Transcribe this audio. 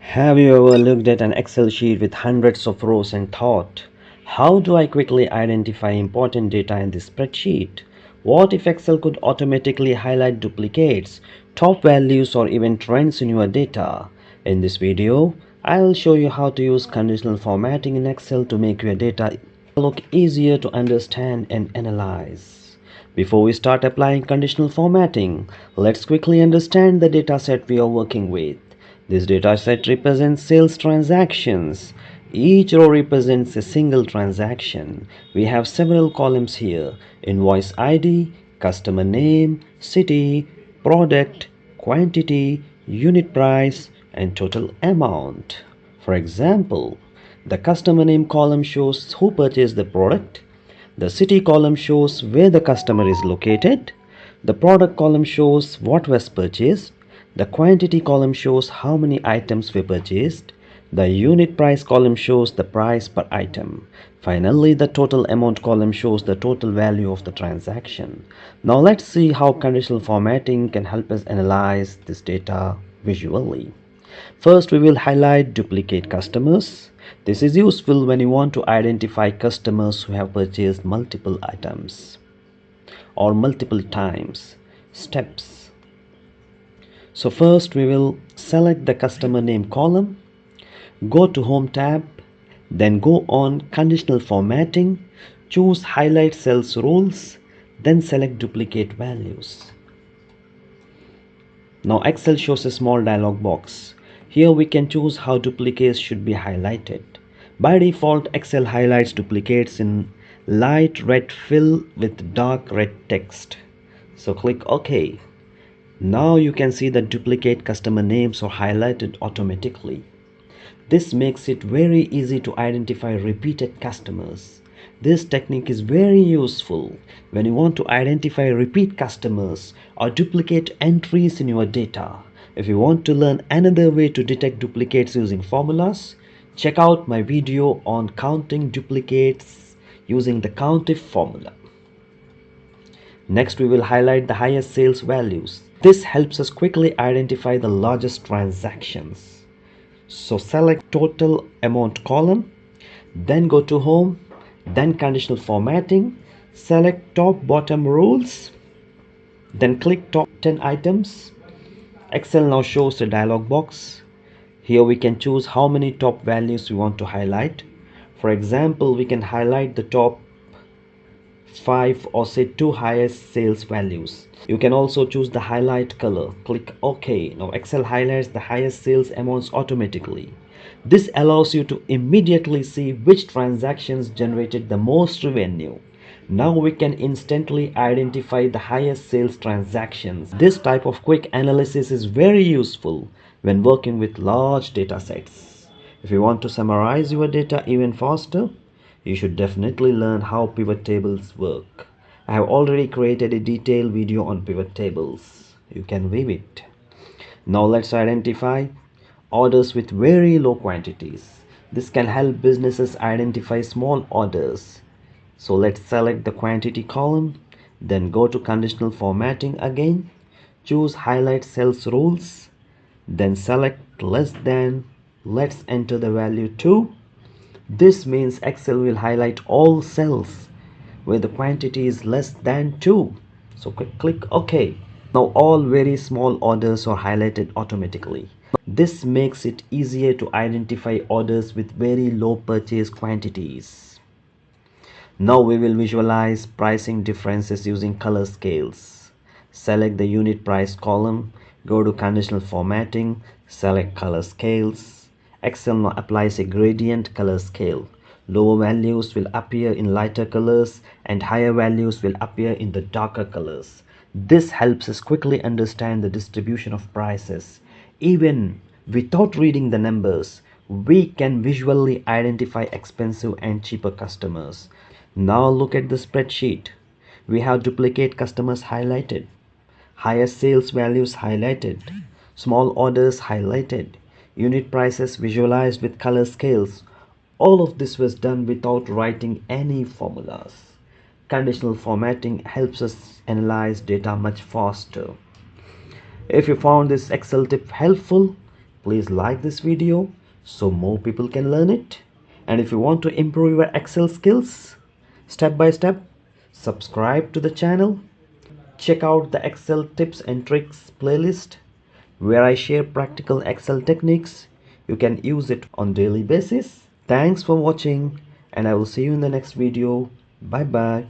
Have you ever looked at an Excel sheet with hundreds of rows and thought, how do I quickly identify important data in this spreadsheet? What if Excel could automatically highlight duplicates, top values, or even trends in your data? In this video, I will show you how to use conditional formatting in Excel to make your data look easier to understand and analyze. Before we start applying conditional formatting, let's quickly understand the data set we are working with. This dataset represents sales transactions. Each row represents a single transaction. We have several columns here: invoice ID, customer name, city, product, quantity, unit price, and total amount. For example, the customer name column shows who purchased the product. The city column shows where the customer is located. The product column shows what was purchased. The quantity column shows how many items were purchased. The unit price column shows the price per item. Finally, the total amount column shows the total value of the transaction. Now let's see how conditional formatting can help us analyze this data visually. First, we will highlight duplicate customers. This is useful when you want to identify customers who have purchased multiple items or multiple times. Steps. So first we will select the customer name column, go to Home tab, then go on Conditional Formatting, choose Highlight Cells Rules, then select Duplicate Values. Now Excel shows a small dialog box. Here we can choose how duplicates should be highlighted. By default, Excel highlights duplicates in light red fill with dark red text. So click OK. Now you can see that duplicate customer names are highlighted automatically. This makes it very easy to identify repeated customers. This technique is very useful when you want to identify repeat customers or duplicate entries in your data. If you want to learn another way to detect duplicates using formulas, check out my video on counting duplicates using the COUNTIF formula. Next, we will highlight the highest sales values. This helps us quickly identify the largest transactions. So select total amount column, then go to Home, then Conditional Formatting, select top bottom rules, then click top 10 items. Excel now shows a dialog box. Here we can choose how many top values we want to highlight. For example, we can highlight the top 5 or say 2 highest sales values. You can also choose the highlight color. Click OK. Now Excel highlights the highest sales amounts automatically. This allows you to immediately see which transactions generated the most revenue. Now we can instantly identify the highest sales transactions. This type of quick analysis is very useful when working with large data sets. If you want to summarize your data even faster, you should definitely learn how pivot tables work. I have already created a detailed video on pivot tables. You can view it. Now let's identify orders with very low quantities. This can help businesses identify small orders. So let's select the quantity column, then go to Conditional Formatting again, choose Highlight Cells Rules, then select less than. Let's enter the value 2. This means Excel will highlight all cells where the quantity is less than 2. So click OK. Now all very small orders are highlighted automatically. This makes it easier to identify orders with very low purchase quantities. Now we will visualize pricing differences using color scales. Select the unit price column, go to Conditional Formatting, select color scales. Excel now applies a gradient color scale. Lower values will appear in lighter colors and higher values will appear in the darker colors. This helps us quickly understand the distribution of prices. Even without reading the numbers, we can visually identify expensive and cheaper customers. Now look at the spreadsheet. We have duplicate customers highlighted, higher sales values highlighted, small orders highlighted, unit prices visualized with color scales. All of this was done without writing any formulas. Conditional formatting helps us analyze data much faster. If you found this Excel tip helpful, Please like this video so more people can learn it. And if you want to improve your Excel skills step by step, subscribe to the channel. Check out the Excel tips and tricks playlist where I share practical Excel techniques you can use it on daily basis. Thanks for watching and I will see you in the next video. Bye bye.